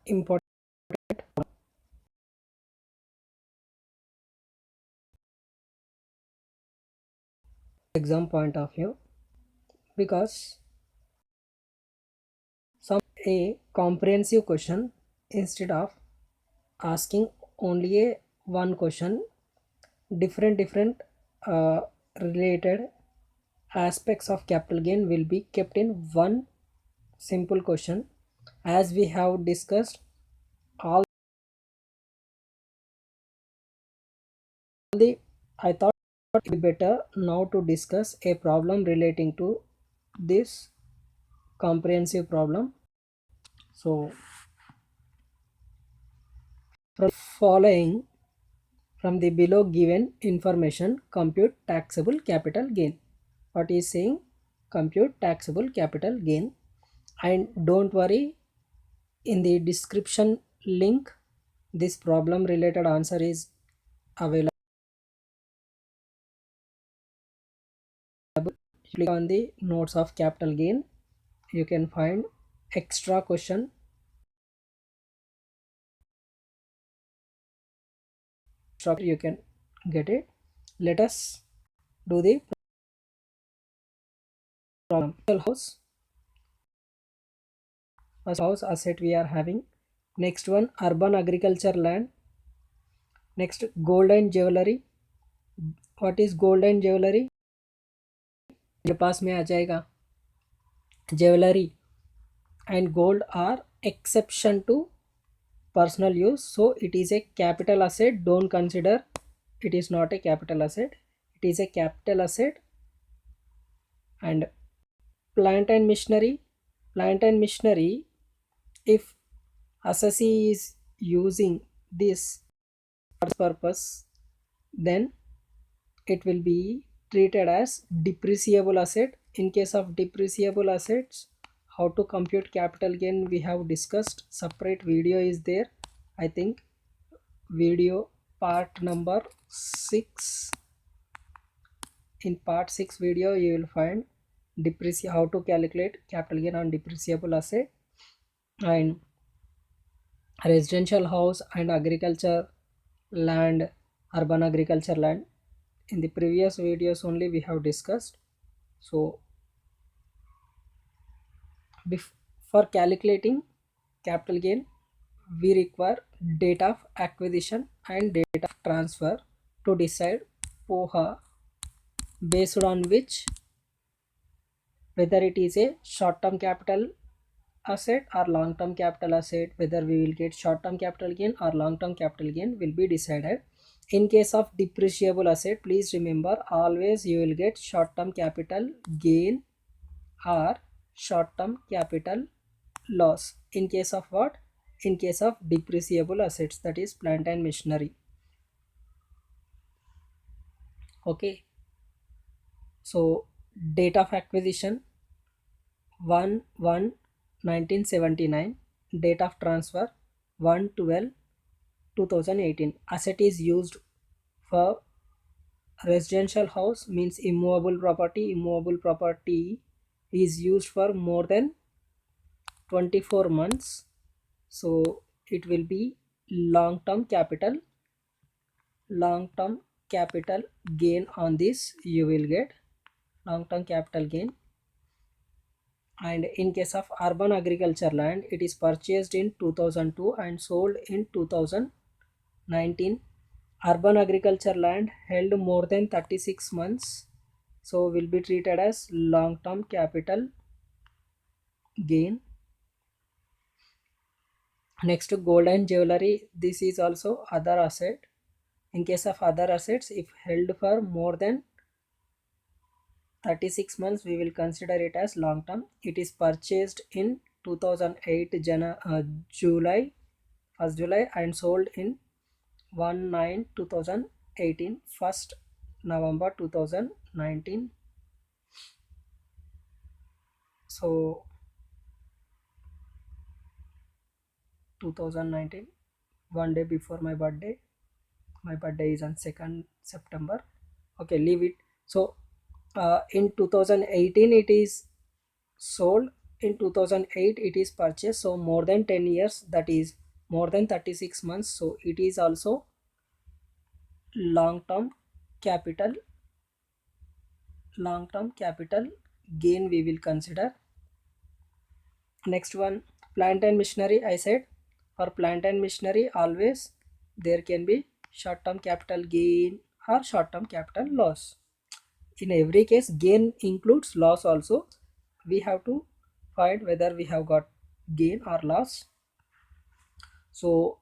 important exam point of view, because some a comprehensive question, instead of asking only a one question, different uh, related aspects of capital gain will be kept in one simple question. As we have discussed all the, I thought it would be better now to discuss a problem relating to this comprehensive problem. So from following, from the below given information, compute taxable capital gain. What is saying? Compute taxable capital gain. And don't worry, in the description link, this problem related answer is available. Click on the notes of capital gain. You can find extra question. You can get it. Let us do the problem. House, first house asset we are having. Next one, urban agriculture land. Next, gold and jewelry. What is gold and jewelry? ये पास में आ जाएगा. Jewelry and gold are exception to personal use, so it is a capital asset. Don't consider it is not a capital asset. It is a capital asset. And plant and machinery. Plant and machinery, if assessee is using this purpose, then it will be treated as depreciable asset. In case of depreciable assets, how to compute capital gain we have discussed. Separate video is there. I think video part number 6. In part 6 video you will find how to calculate capital gain on depreciable asset. And residential house and agriculture land, urban agriculture land, in the previous videos only we have discussed. So for calculating capital gain, we require date of acquisition and date of transfer to decide POHA, based on which whether it is a short term capital asset or long term capital asset, whether we will get short term capital gain or long term capital gain will be decided. In case of depreciable asset, please remember always you will get short term capital gain or short term capital loss. In case of what? In case of depreciable assets, that is plant and machinery. Okay, so date of acquisition 1/1/1979, date of transfer 1/12/2018. Asset is used for residential house, means immovable property. Immovable property is used for more than 24 months, so it will be long term capital gain. On this you will get long term capital gain. And in case of urban agriculture land, it is purchased in 2002 and sold in 2019. Urban agriculture land held more than 36 months, so will be treated as long term capital gain. Next, gold and jewelry, this is also other asset. In case of other assets, if held for more than 36 months, we will consider it as long term. It is purchased in 2008 July 1st July and sold in 1/9/2018, 1st November 2019. So 2019, one day before my birthday. My birthday is on 2nd September. Okay, leave it. So in 2018 it is sold. in 2008 it is purchased, so more than 10 years, that is more than 36 months, so it is also long term capital gain we will consider. Next one, plant and machinery. I said for plant and machinery always there can be short term capital gain or short term capital loss. In every case gain includes loss also. We have to find whether we have got gain or loss. So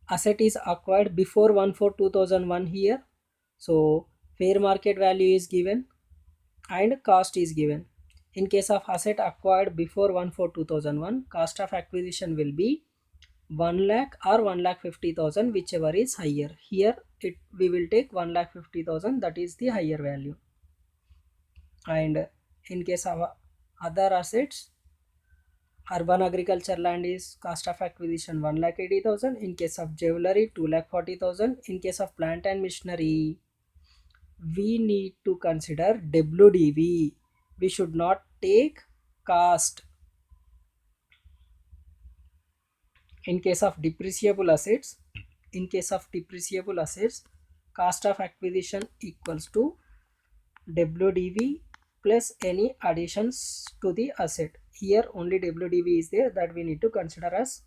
asset is acquired before 1/4/2001 here, so fair market value is given and cost is given. In case of asset acquired before 1/4/2001, cost of acquisition will be 1 lakh or 1,50,000, whichever is higher. Here we will take 1,50,000, that is the higher value. And in case of other assets, urban agriculture land is cost of acquisition 1,80,000. In case of jewelry 2,40,000. In case of plant and machinery, we need to consider WDV. We should not take cost. In case of depreciable assets, cost of acquisition equals to WDV plus any additions to the asset. Here only WDV is there, that we need to consider as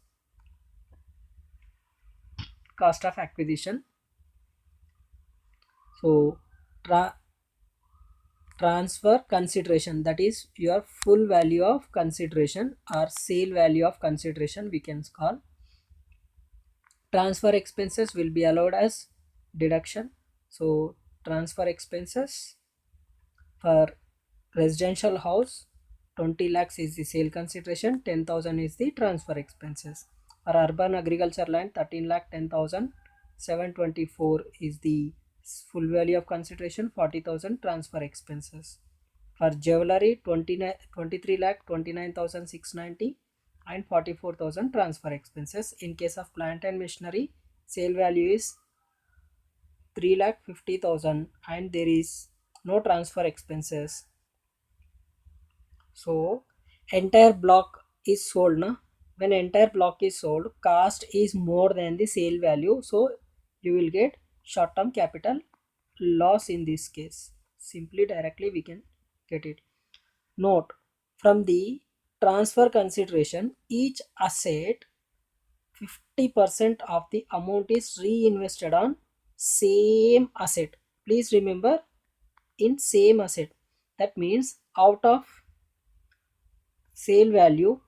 cost of acquisition. So transfer consideration, that is your full value of consideration or sale value of consideration we can call. Transfer expenses will be allowed as deduction. So transfer expenses for residential house 20 lakhs is the sale consideration, 10,000 is the transfer expenses. For urban agriculture land 13 lakh 10,000, 724 is the full value of consideration, 40,000 transfer expenses. For jewelry 23 lakh 29,690 and 44,000 transfer expenses. In case of plant and machinery, sale value is 3,50,000 and there is no transfer expenses. So entire block is sold na. When entire block is sold, cost is more than the sale value, so you will get short term capital loss in this case. Simply directly we can get it. Note, from the transfer consideration, each asset 50% of the amount is reinvested on same asset. Please remember, in same asset. That means out of sale value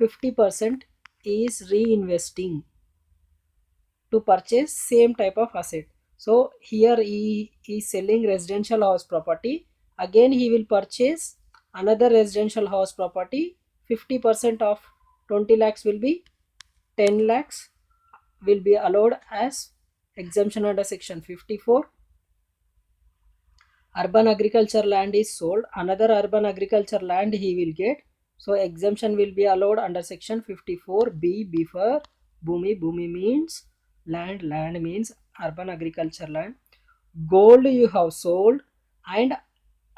50% is reinvesting to purchase same type of asset. So here he is selling residential house property, again he will purchase another residential house property. 50% of 20 lakhs will be 10 lakhs will be allowed as exemption under section 54. Urban agriculture land is sold, another urban agriculture land he will get, so exemption will be allowed under section 54b. Before bhumi, bhumi means land, land means urban agriculture land. Gold you have sold, and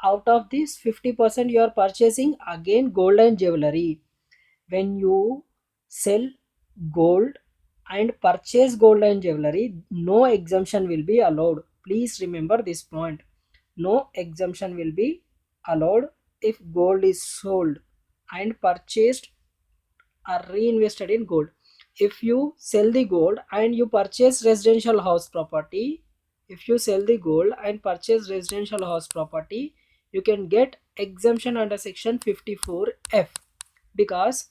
out of this 50% you are purchasing again gold and jewelry. When you sell gold and purchase gold and jewelry, no exemption will be allowed. Please remember this point. No exemption will be allowed if gold is sold and purchased or reinvested in gold. If you sell the gold and you purchase residential house property, you can get exemption under section 54f, because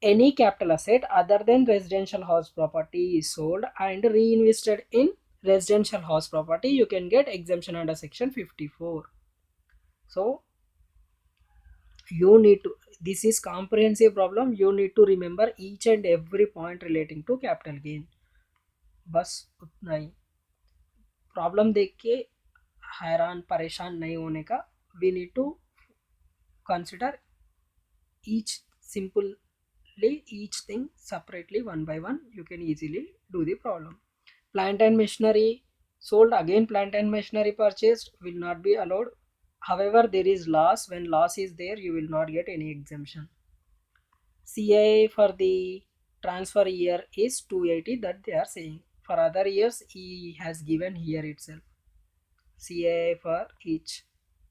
any capital asset other than residential house property is sold and reinvested in residential house property, you can get exemption under section 54. So you need to, this is comprehensive problem, you need to remember each and every point relating to capital gain. बस उतना ही. Problem देख के हैरान परेशान नहीं होने का. We need to consider each simply each thing separately, one by one you can easily do the problem. Plant and machinery sold, again plant and machinery purchased will not be allowed. However, there is loss. When loss is there, you will not get any exemption. CII for the transfer year is 280, that they are saying. For other years he has given here itself CII for each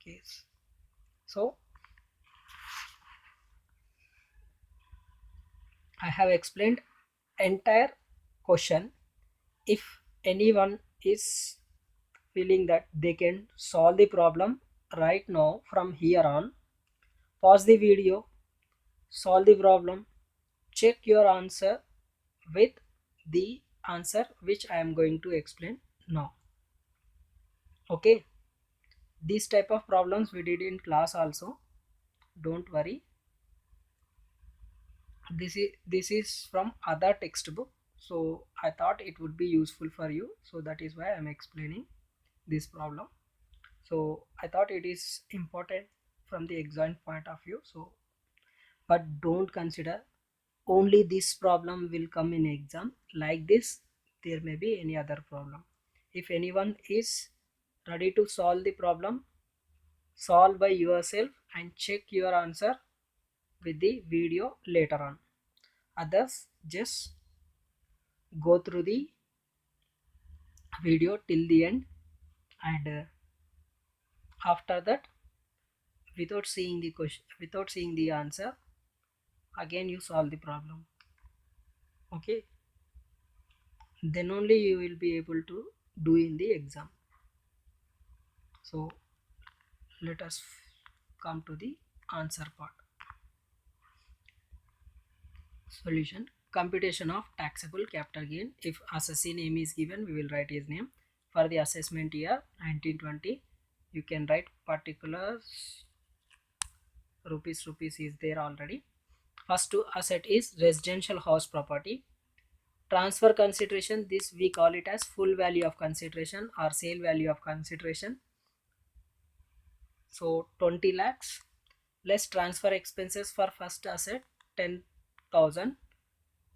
case. So I have explained entire question. If anyone is feeling that they can solve the problem right now from here on, pause the video, solve the problem, check your answer with the answer which I am going to explain now. Okay, these type of problems we did in class also, don't worry. This is from other textbook, so I thought it would be useful for you, so that is why I am explaining this problem. So I thought it is important from the exam point of view. So but don't consider only this problem will come in exam like this. There may be any other problem. If anyone is ready to solve the problem, solve by yourself and check your answer with the video later on. Others just go through the video till the end, and after that, without seeing the question, without seeing the answer, again you solve the problem. Okay, then only you will be able to do in the exam. So let us come to the answer part. Solution: computation of taxable capital gain. If assessee name is given, we will write his name. For the assessment year 1920, you can write particulars. Rupees is there already. First to asset is residential house property. Transfer consideration, this we call it as full value of consideration or sale value of consideration. So 20 lakhs less transfer expenses for first asset 10,000,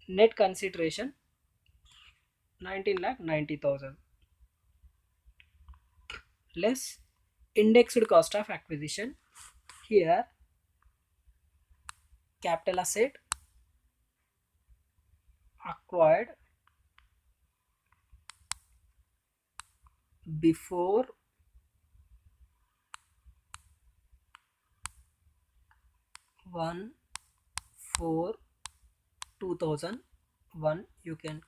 net consideration 19 lakh 90,000 less indexed cost of acquisition. Here capital asset acquired before 1/4/2001, you can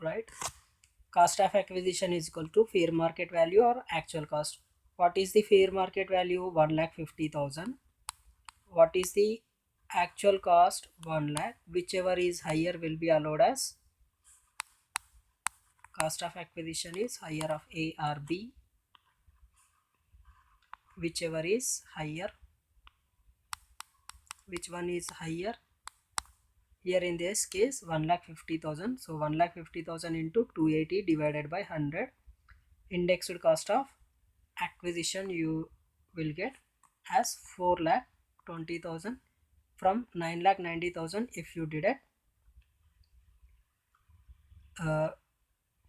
write. Cost of acquisition is equal to fair market value or actual cost. What is the fair market value? 1,50,000. What is the actual cost? 1 lakh. Whichever is higher will be allowed as cost of acquisition is higher of A or B. Whichever is higher, which one is higher? Here in this case 1,50,000. So 1,50,000 into 280 divided by 100. Indexed cost of acquisition you will get as 4,20,000 from 9,90,000. If you deduct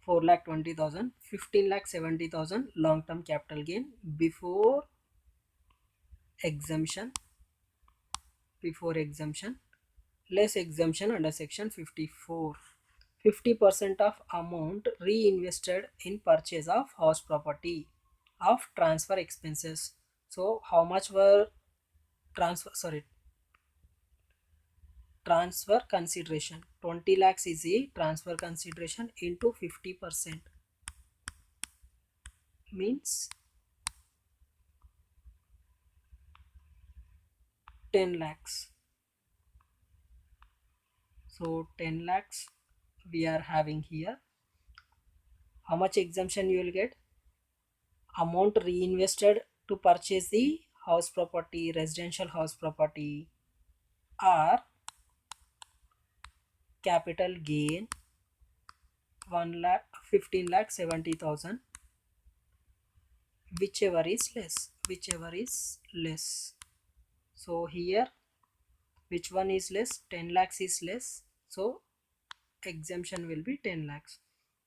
4,20,000, 15,70,000 long term capital gain before exemption, less exemption under section 54. 50% of amount reinvested in purchase of house property of transfer expenses. So how much were transfer consideration? 20 lakhs is a transfer consideration into 50% means 10 lakhs. So 10 lakhs we are having here. How much exemption you will get? Amount reinvested to purchase the house property, residential house property, or capital gain 1 lakh 15,70,000, whichever is less. So here which one is less? 10 lakhs is less, so exemption will be 10 lakhs.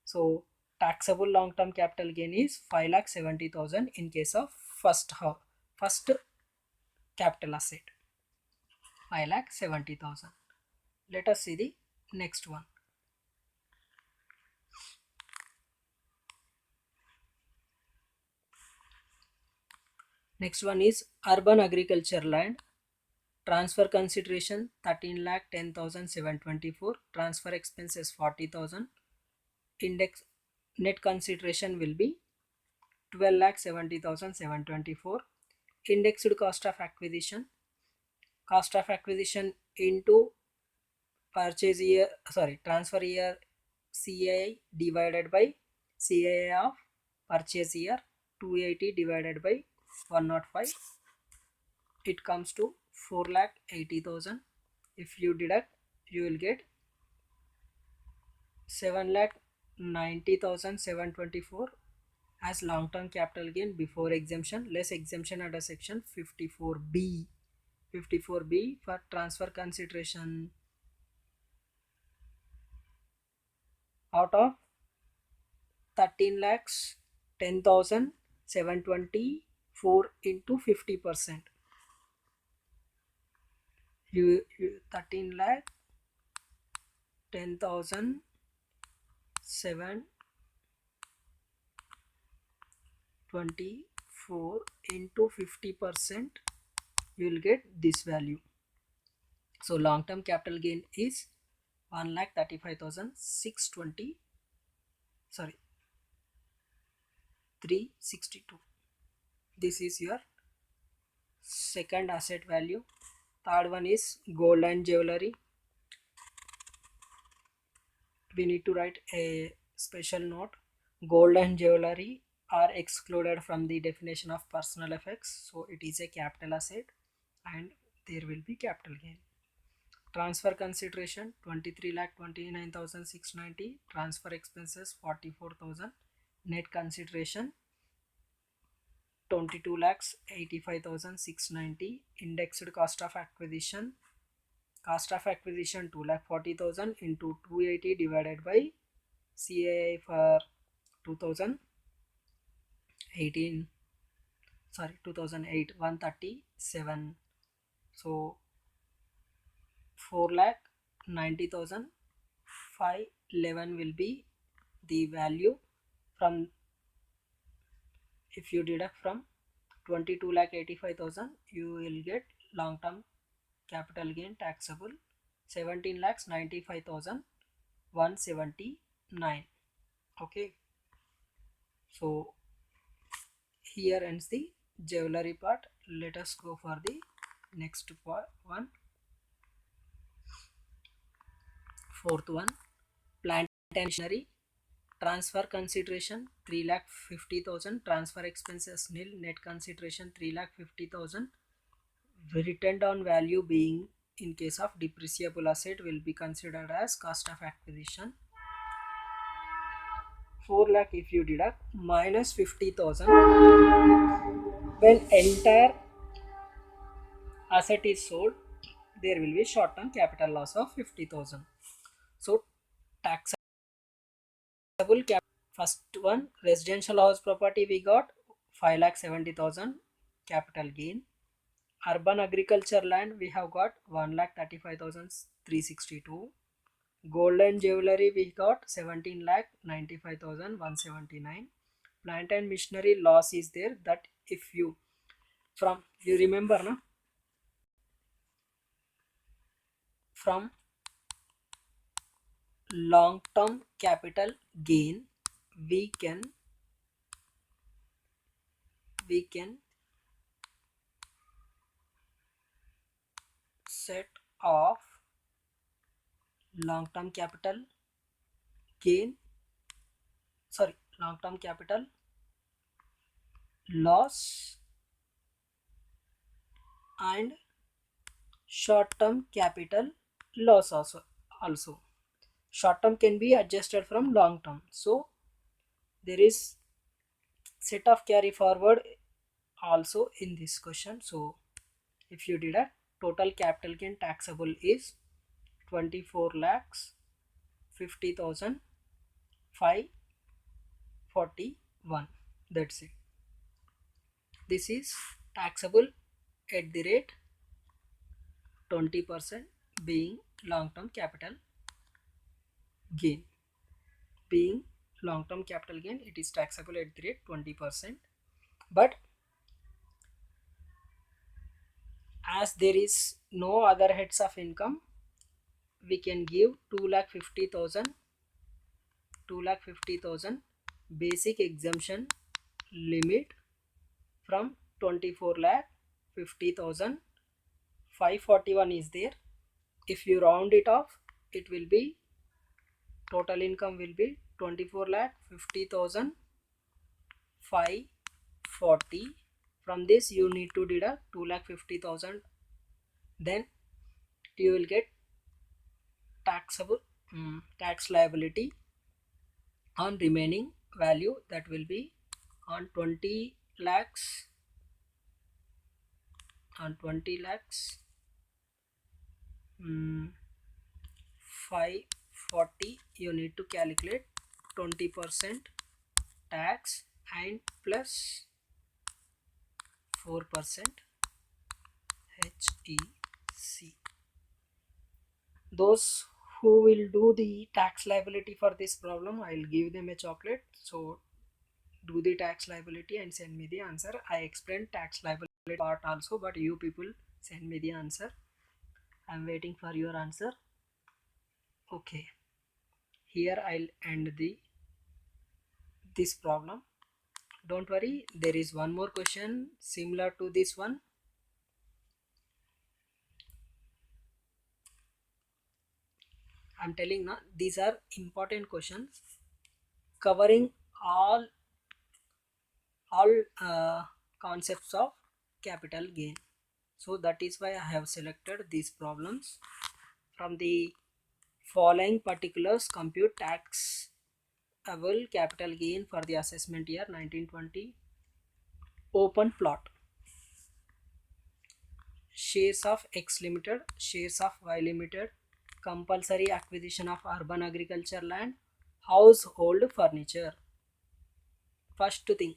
So taxable long term capital gain is 5,70,000 in case of first capital asset, 5,70,000. Let us see the next one. Next one is urban agriculture land. Transfer consideration 13,10,724. Transfer expenses 40,000. Index net consideration will be 12,70,724. Indexed cost of acquisition. Cost of acquisition into purchase year, sorry, transfer year CAI divided by CAI of purchase year 280 divided by 105. It comes to 4,80,000. If you deduct, you will get 7,90,724 as long-term capital gain before exemption, less exemption under section 54B. 54B for transfer consideration out of 13 lakhs 10,724 into 50%. You 13 lakh 10,724 into 50%, you will get this value. So long term capital gain is 1,35,620, sorry, 362. This is your second asset value. Third one is gold and jewelry. We need to write a special note. Gold and jewelry are excluded from the definition of personal effects, so it is a capital asset and there will be capital gain. Transfer consideration 23,29,690. Transfer expenses 44,000. Net consideration 22,85,690. Indexed cost of acquisition. Cost of acquisition 2,40,000 into 280 divided by CAI for 2018, sorry, 2008 137. So 4,90,511 will be the value from, if you deduct from 22,85,000, you will get long term capital gain taxable 17,95,179. Okay, so here ends the jewelry part. Let us go for the next one. Fourth one, plant and machinery. Transfer consideration 3,50,000. Transfer expenses nil. Net consideration 3,50,000. Written down value being in case of depreciable asset will be considered as cost of acquisition. 4 lakh if you deduct minus 50,000, when entire asset is sold, there will be short term capital loss of 50,000. So taxable capital, first one, residential house property, we got 5,70,000 capital gain. Urban agriculture land we have got 1,35,362. Gold and jewelry we got 17,95,179. Plant and machinery loss is there, that if you from, you remember na, from long term capital gain we can set off long term capital gain, sorry, long term capital loss and short term capital loss also. Short term can be adjusted from long term, so there is set of carry forward also in this question. So if you deduct, total capital gain taxable is 24 lakhs 50,541. That's it. This is taxable at the rate 20% being long-term capital gain. Being long-term capital gain, it is taxable at the rate 20%. But as there is no other heads of income, we can give 2,50,000 basic exemption limit from 24 lakh 50,000. 541 is there. If you round it off, it will be total income will be 24 lakh 50,000 540. From this you need to deduct 2,50,000. Then you will get taxable tax liability on remaining value, that will be on 20 lakhs. On 20 lakhs 540, you need to calculate 20% tax and plus 4% HEC. Those who will do the tax liability for this problem, I will give them a chocolate. So do the tax liability and send me the answer. I explained tax liability part also, but you people send me the answer. I am waiting for your answer. Okay, here I'll end this problem. Don't worry, there is one more question similar to this one. I'm telling now, these are important questions covering all concepts of capital gain. So that is why I have selected these problems. From the following particulars, compute taxable capital gain for the assessment year 1920. Open plot. Shares of X Limited, shares of Y Limited, compulsory acquisition of urban agriculture land, household furniture. First thing,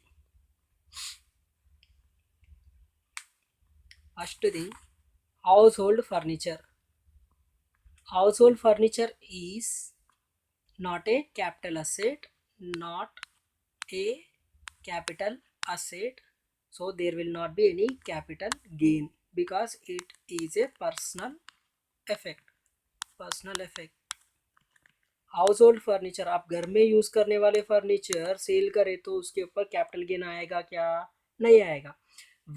household furniture. Household furniture is not a capital asset, not a capital asset. So there will not be any capital gain because it is a personal effect. Personal effect. House hold furniture, आप घर में use करने वाले furniture cell करें तो उसके ऊपर capital gain आएगा क्या? नहीं आएगा.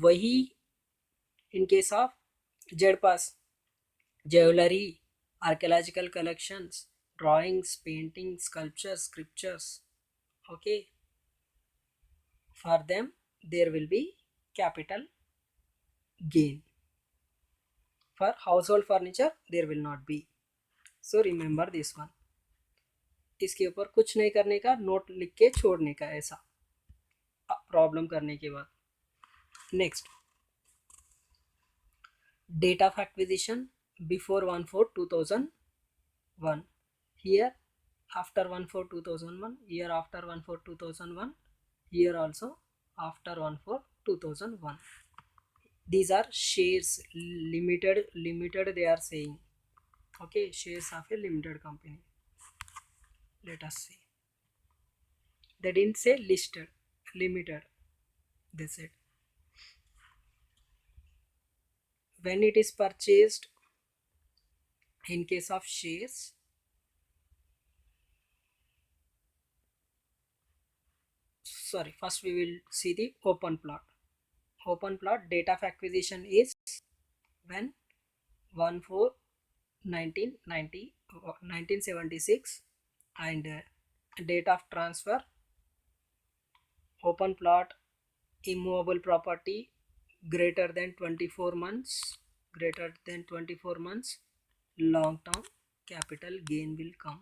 वही in case of Z pass, jewellery, archaeological collections, drawings, painting, sculpture, scriptures, okay, for them there will be capital gain. For household furniture there will not be. So remember this one. इसके ऊपर कुछ नहीं करने का, note लिख के छोड़ने का ऐसा प्रॉब्लम करने के बाद. Next, date of acquisition before 1/4/2001, here after 1/4/2001, year after 1/4/2001, year also after 1/4/2001. these are shares, limited they are saying. Okay, shares of a limited company. Let us see. They didn't say listed, limited, they said. When it is purchased, in case of shares, sorry, first we will see the open plot. Open plot, date of acquisition is when 1/4/1976, and date of transfer, open plot, immovable property greater than 24 months, long term capital gain will come.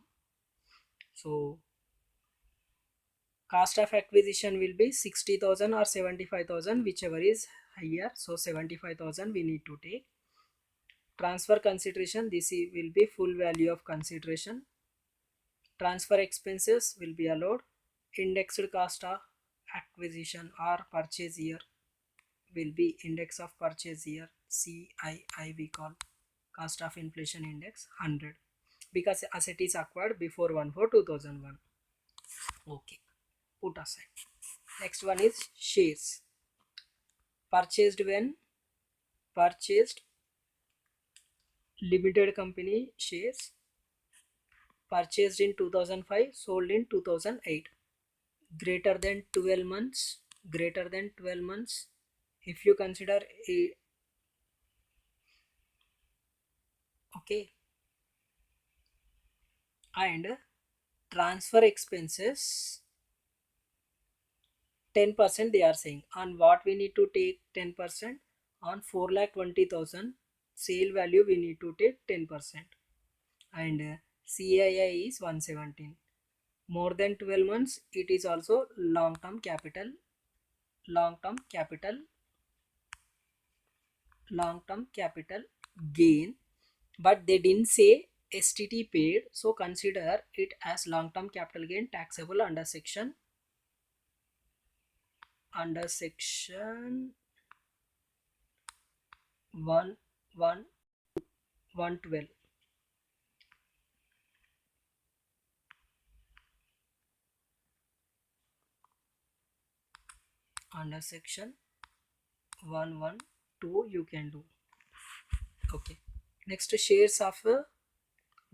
So cost of acquisition will be 60,000 or 75,000, whichever is higher. So 75,000 we need to take. Transfer consideration, this will be full value of consideration. Transfer expenses will be allowed. Indexed cost of acquisition or purchase year will be index of purchase year, CII we call, cost of inflation index 100 because asset is acquired before 1/4/2001. Okay, put aside. Next one is shares. Purchased when? Purchased limited company shares, purchased in 2005, sold in 2008. Greater than 12 months, greater than 12 months. If you consider a, okay, and transfer expenses 10% they are saying. On what we need to take 10%? On 4,20,000 sale value we need to take 10%. And CII is 117. More than 12 months it is also long-term capital, long-term capital, long-term capital gain, but they didn't say STT paid, so consider it as long-term capital gain taxable under section 1 1 112 under section 112 you can do. Okay, next shares of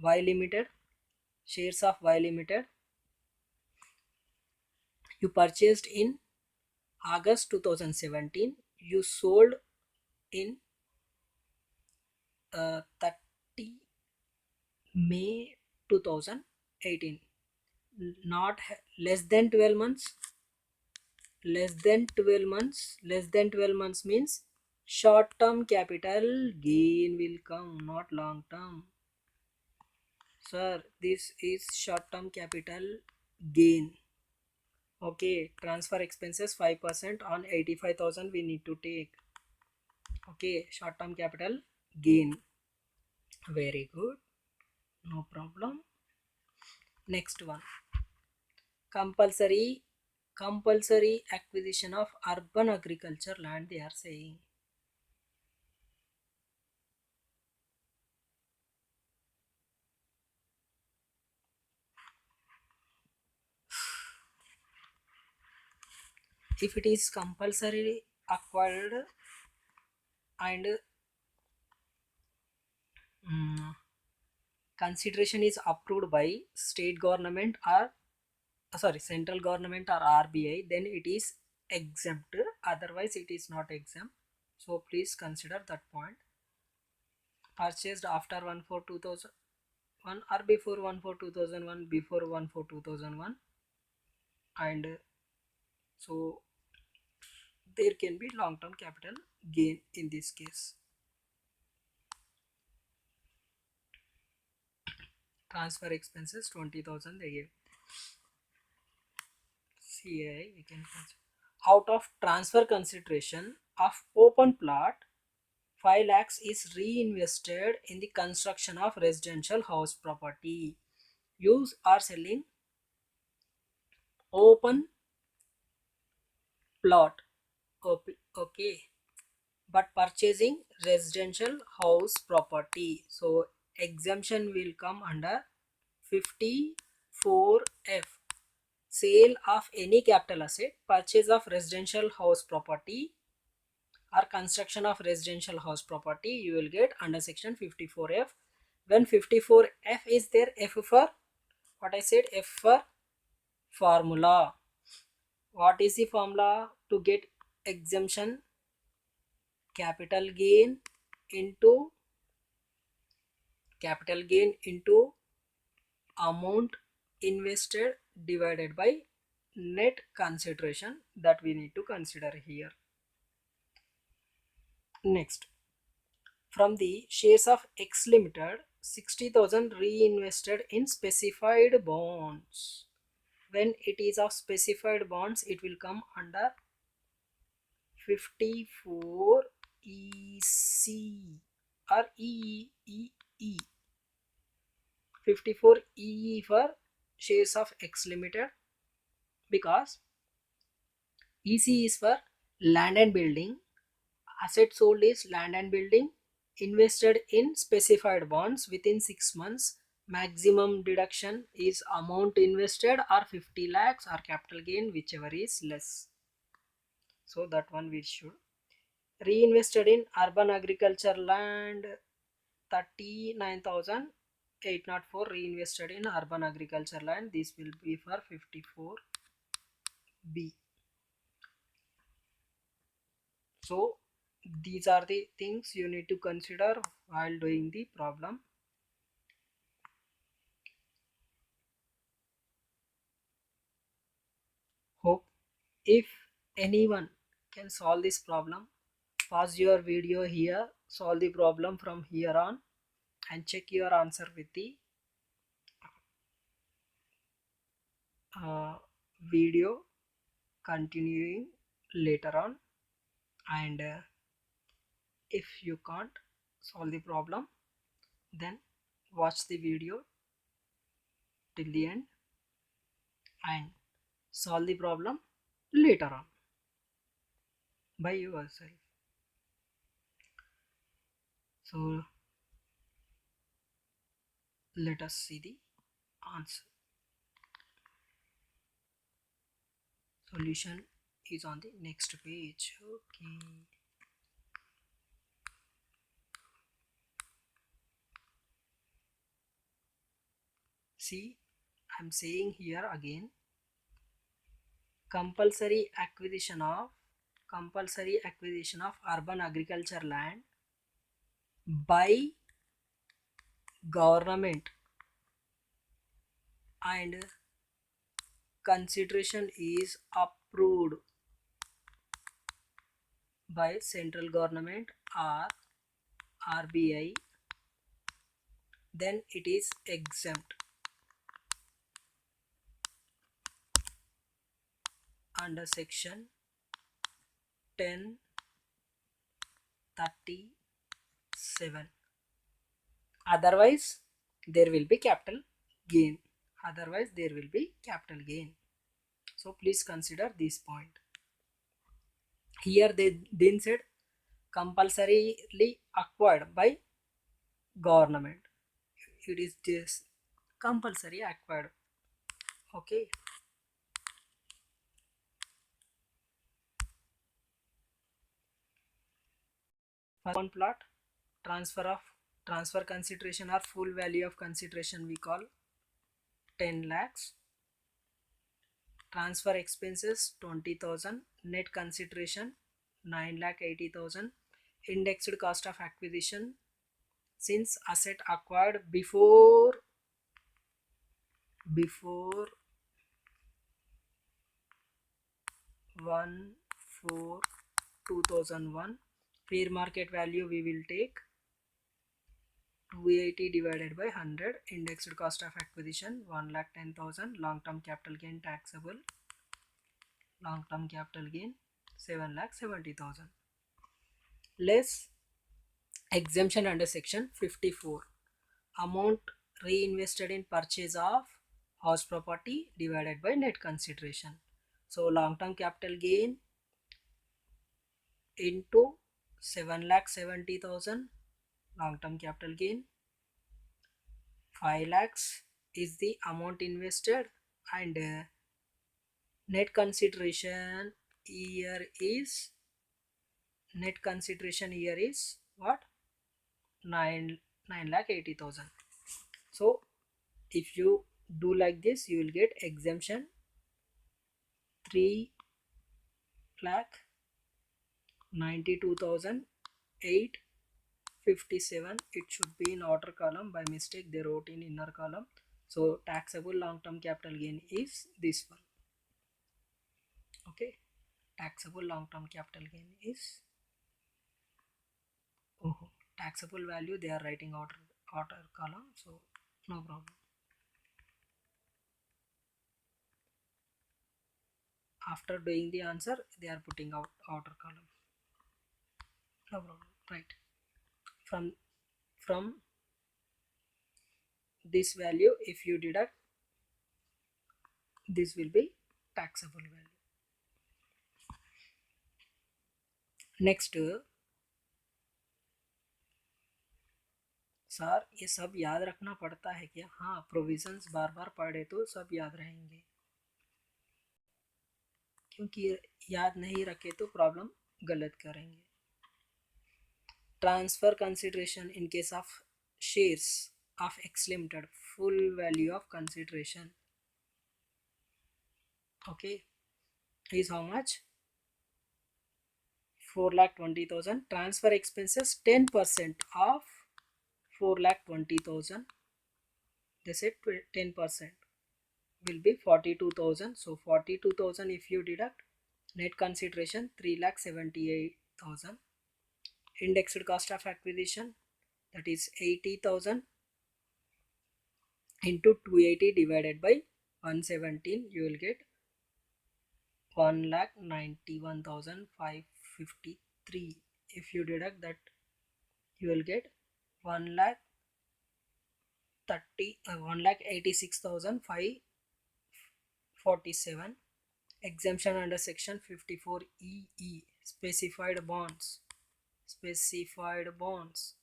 Y limited. Shares of Y limited you purchased in August 2017, you sold in 30 May 2018. Not less than 12 months. Less than 12 months. Less than 12 months means short term capital gain will come, not long term. Sir, this is short term capital gain. Okay, transfer expenses 5% on 85,000 we need to take. Okay, short term capital gain. Very good, no problem. Next one, compulsory acquisition of urban agriculture land they are saying. If it is compulsory acquired and consideration is approved by state government or sorry central government or RBI, then it is exempt, otherwise it is not exempt, so please consider that point. Purchased after 1/4/2001 or before 1/4/2001, before 1/4/2001, and so there can be long term capital gain in this case. Transfer expenses 20,000 they gave. CI we can consider. Out of transfer consideration of open plot, 5 lakhs is reinvested in the construction of residential house property. Use or selling open plot. Okay, but purchasing residential house property, so exemption will come under 54F. Sale of any capital asset, purchase of residential house property or construction of residential house property, you will get under section 54F. When 54F is there, F for what I said, F for formula. What is the formula to get exemption? Capital gain into amount invested divided by net consideration, that we need to consider here. Next, from the shares of X Limited, 60,000 reinvested in specified bonds. When it is of specified bonds, it will come under 54 EC or EE. 54 EE for shares of X Limited, because EC is for land and building. Asset sold is land and building. invested in specified bonds within 6 months, maximum deduction is amount invested or 50 lakhs or capital gain, whichever is less. So that one we should. Reinvested in urban agriculture land, 39,804 reinvested in urban agriculture land. This will be for 54B. So these are the things you need to consider while doing the problem. Hope if anyone can solve this problem, pause your video here, solve the problem from here on, and check your answer with the video continuing later on. And if you can't solve the problem, then watch the video till the end and solve the problem later on by yourself. So let us see the answer. Solution is on the next page. Okay. See, I'm saying here again, compulsory acquisition of urban agriculture land by government and consideration is approved by central government or RBI, then it is exempt under section 1037. Otherwise there will be capital gain. So please consider this point. Here they then said compulsorily acquired by government. It is just compulsory acquired. Okay. First one plot, transfer consideration or full value of consideration we call 10 lakhs. Transfer expenses 20,000. Net consideration 9,80,000. Indexed cost of acquisition, since asset acquired before 1/4/2001, fair market value we will take 280 divided by 100. Indexed cost of acquisition 1,10,000. long term capital gain taxable, 7,70,000 less exemption under section 54. Amount reinvested in purchase of house property divided by net consideration. So long term capital gain into 7,70,000, long term capital gain 5 lakhs is the amount invested, and net consideration here is what? 9,80,000. So if you do like this, you will get exemption 3,92,857. It should be in outer column. By mistake they wrote in inner column. So taxable long term capital gain is this one. Okay, taxable long term capital gain is taxable value they are writing outer column, so no problem. After doing the answer they are putting out outer column, no problem, right? From this value, if you deduct, this will be taxable value. Next, sir ये सब याद रखना पड़ता है क्या? हाँ, provisions बार बार पढ़े तो सब याद रहेंगे, क्योंकि याद नहीं रखे तो प्रॉब्लम गलत करेंगे. Transfer consideration in case of shares of X Limited, full value of consideration, okay, is how much? 4,20,000. Transfer expenses 10% of 4,20,000. They said 10% will be 42,000. So 42,000 if you deduct, net consideration 3,78,000. Indexed cost of acquisition, that is 80,000 into 280 divided by 117, you will get 1,91,553. If you deduct that, you will get 1,86,547. Exemption under section 54EE, specified bonds. Specified bonds.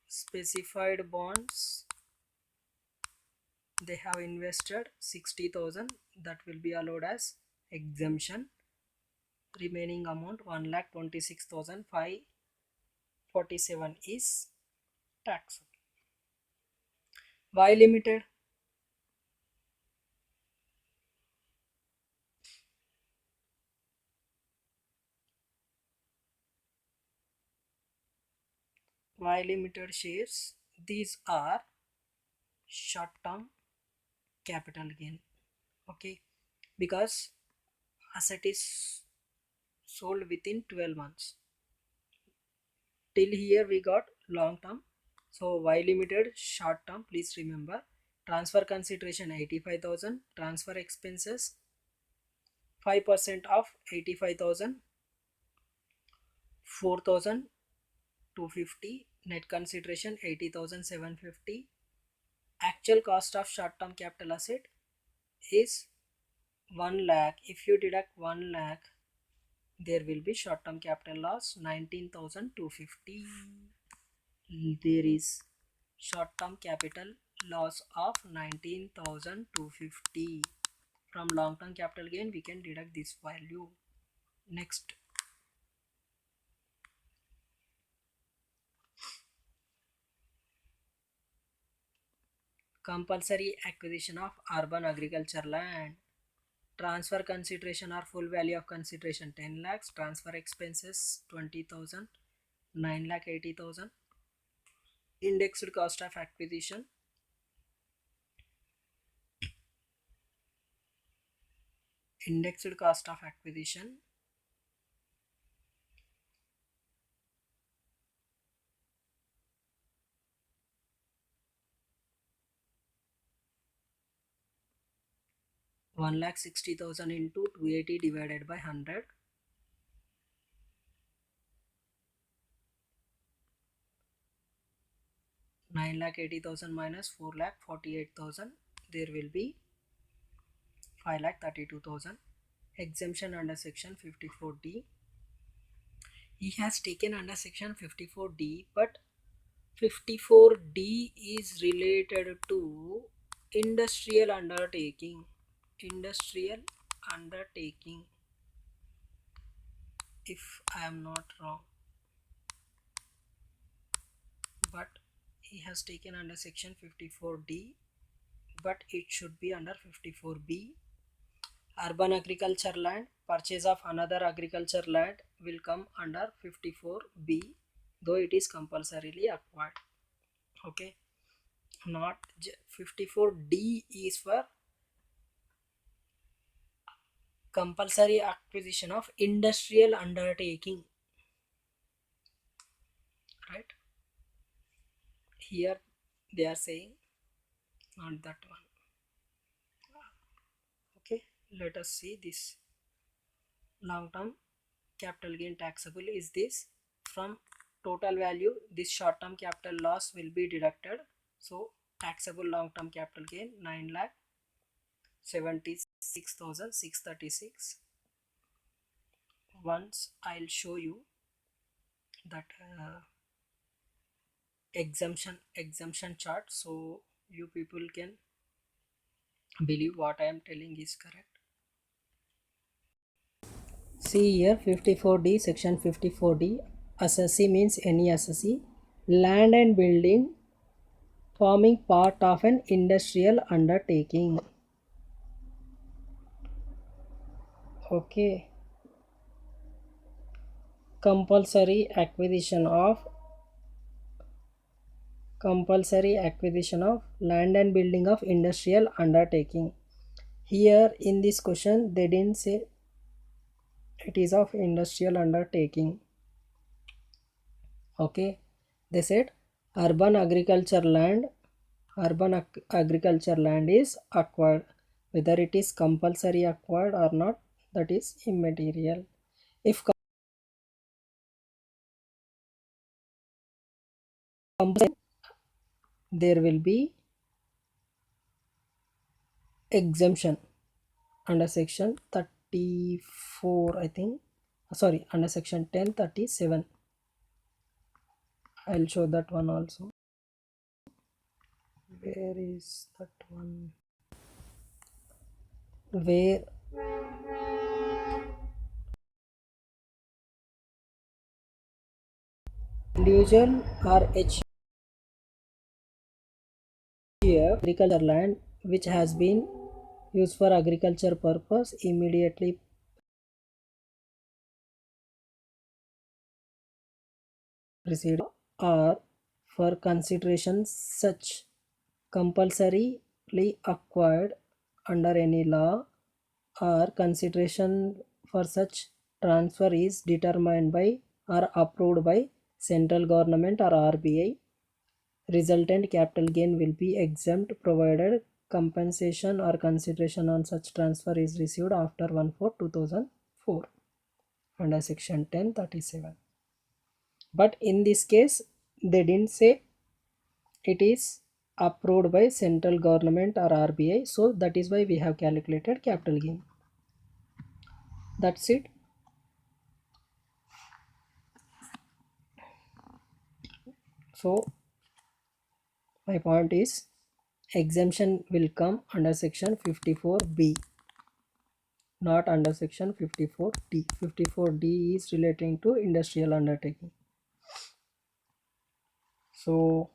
Specified bonds, they have invested 60,000, that will be allowed as exemption. Remaining amount 1,26,547 is taxable. Y Limited, Y Limited shares, these are short term capital gain, okay, because asset is sold within 12 months. Till here we got long term, so Y Limited short term, please remember. Transfer consideration 85,000, transfer expenses 5% of 85,000, 4,250, net consideration 80,750. Actual cost of short term capital asset is 1 lakh. If you deduct 1 lakh, there will be short term capital loss 19,250. There is short term capital loss of 19,250. From long term capital gain we can deduct this value. Next, compulsory acquisition of urban agriculture land. Transfer consideration or full value of consideration 10 lakhs. Transfer expenses 20,000, 9 lakh 80,000. Indexed cost of acquisition, indexed cost of acquisition 1,60,000 into 280 divided by 100. 9,80,000 minus 4,48,000, there will be 5,32,000. Exemption under section 54D. He has taken under section 54D, but 54D is related to industrial undertaking. Industrial undertaking, if I am not wrong, but he has taken under section 54D, but it should be under 54B. Urban agriculture land, purchase of another agriculture land will come under 54B, though it is compulsorily acquired. Okay, not 54D is for compulsory acquisition of industrial undertaking, right? Here they are saying not that one. Okay, let us see this. Long term capital gain taxable is this. From total value, this short term capital loss will be deducted. So taxable long term capital gain 9,76,636. once I'll show you that exemption chart, so you people can believe what I am telling is correct. See here 54D, section 54D. Assessee means any assessee. Land and building forming part of an industrial undertaking. Okay. Compulsory acquisition of land and building of industrial undertaking. Here in this question they didn't say it is of industrial undertaking. Okay, they said urban agriculture land is acquired. Whether it is compulsory acquired or not, that is immaterial. If compulsory, there will be exemption under section 34, I think. Sorry, under section 1037. I'll show that one also. Where is that one? Where individual or HUF agriculture land which has been used for agriculture purpose immediately preceded or for consideration such compulsorily acquired under any law or consideration for such transfer is determined by or approved by central government or RBI. Resultant capital gain will be exempt provided compensation or consideration on such transfer is received after 1/4/2004 under section 1037. But in this case they didn't say it is approved by central government or RBI, so that is why we have calculated capital gain. That's it. So my point is exemption will come under section 54B, not under section 54D. 54D is relating to industrial undertaking. So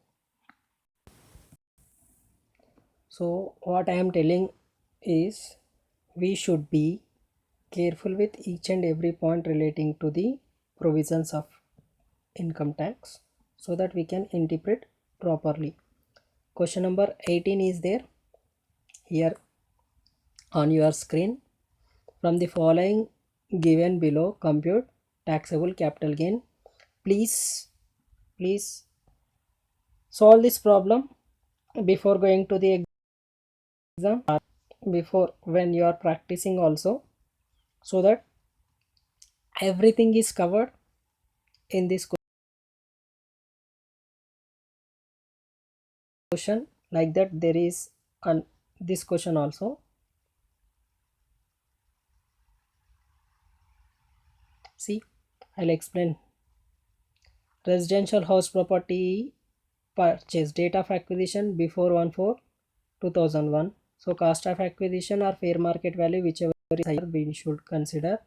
what I am telling is we should be careful with each and every point relating to the provisions of income tax so that we can interpret properly. Question number 18 is there here on your screen. From the following given below, compute taxable capital gain. Please solve this problem before going to the exam, before when you are practicing also, so that everything is covered in this question. Like that there is on this question also. See, I'll explain. Residential house property purchase, date of acquisition before 1/4/2001. So cost of acquisition or fair market value, whichever is higher, we should consider.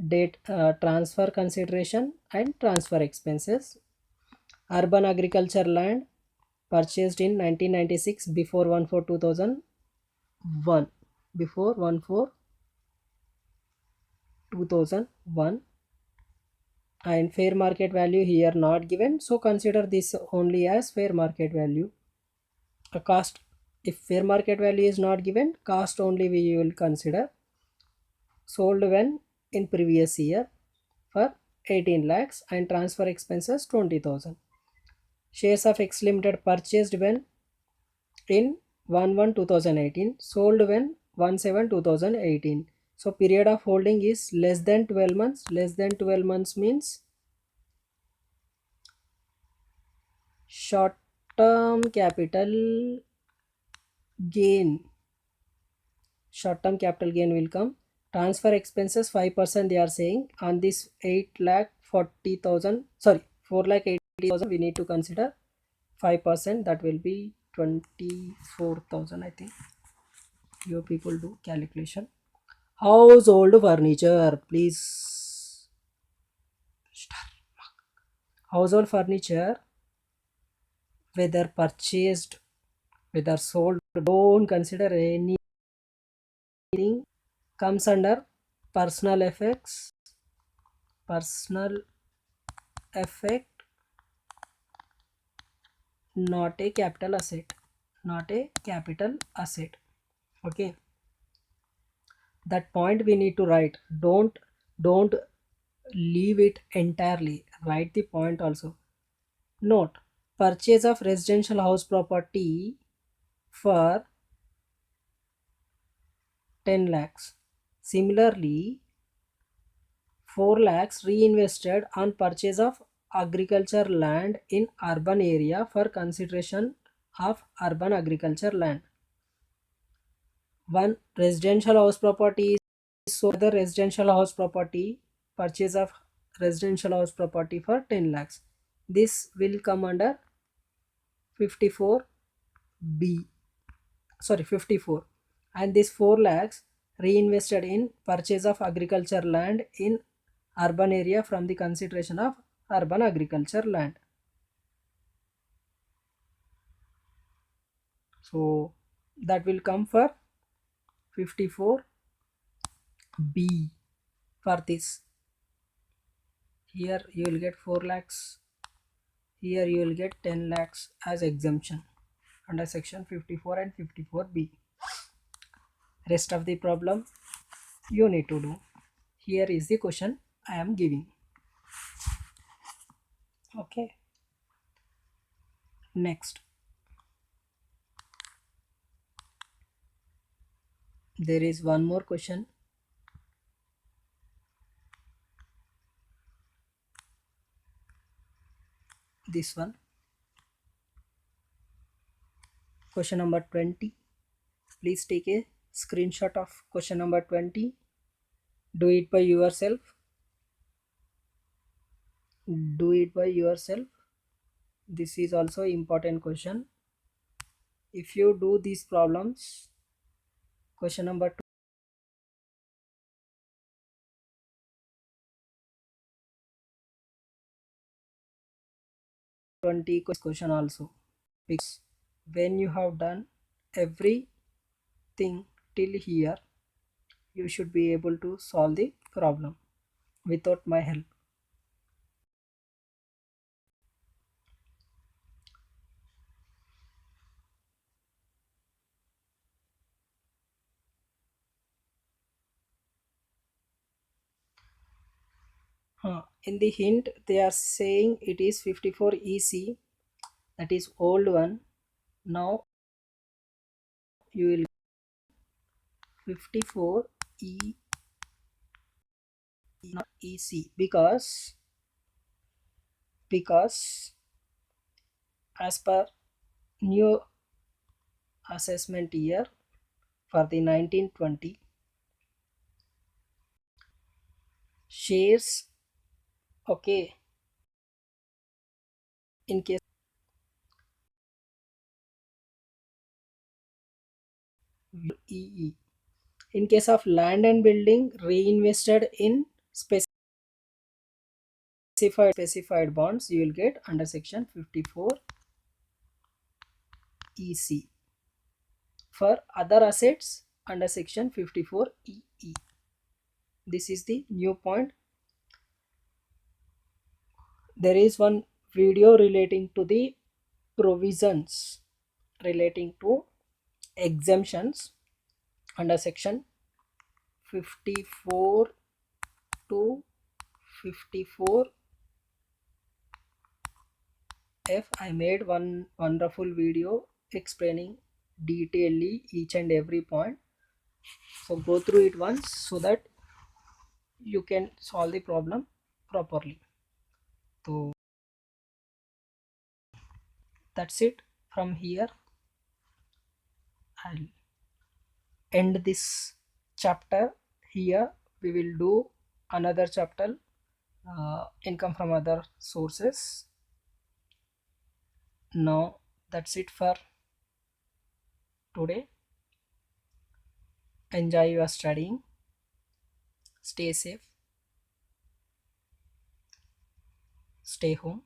Date, transfer consideration and transfer expenses. Urban agriculture land purchased in 1996 before 1/4/2001. Before 1/4/2001. And fair market value here not given, so consider this only as fair market value. A cost, if fair market value is not given, cost only we will consider. Sold when in previous year for 18 lakhs and transfer expenses 20,000. Shares of X Limited purchased when in 1/1/2018, sold when 1/7/2018. So period of holding is less than 12 months. Less than 12 months means short term capital gain. Short term capital gain will come Transfer expenses 5% they are saying. On this 8,40,000, sorry, 4,80,000, we need to consider 5%, that will be 24,000, I think. You people do calculation. Household furniture, please. Household furniture, whether purchased, whether sold, don't consider anything, comes under personal effects, personal effect, not a capital asset, not a capital asset. Okay, that point we need to write. Don't leave it entirely, write the point also. Note, purchase of residential house property for 10 lakhs. Similarly, 4 lakhs reinvested on purchase of agriculture land in urban area for consideration of urban agriculture land. One residential house property is sold, the residential house property, purchase of residential house property for 10 lakhs. This will come under 54B, sorry, 54. And this 4 lakhs reinvested in purchase of agriculture land in urban area from the consideration of urban agriculture land. So that will come for 54B for this. Here you will get 4 lakhs, here you will get 10 lakhs as exemption under section 54 and 54B. Rest of the problem you need to do. Here is the question I am giving. Okay, next there is one more question. This one, question number 20. Please take a screenshot of question number 20. Do it by yourself. Do it by yourself. This is also important question. If you do these problems, question number 20 question also, because when you have done everything till here, you should be able to solve the problem without my help. In the hint they are saying it is 54 EC, that is old one. Now you will 54 not EC, because as per new assessment year for the 1920, shares, okay, in case EE, in case of land and building reinvested in specified bonds, you will get under section 54 EC. For other assets under section 54 EE. This is the new point. There is one video relating to the provisions relating to exemptions under section 54 to 54 F. I made one wonderful video explaining detailedly each and every point, so go through it once so that you can solve the problem properly. So that's it. From here I'll end this chapter here we will do another chapter, income from other sources. Now that's it for today. Enjoy your studying, stay safe, stay home,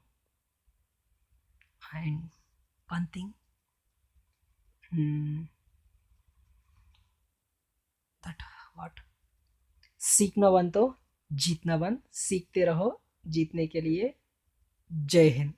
and one thing, that what, सीखना one तो जीतना one, सीखते रहो जीतने के लिए। जय हिंद।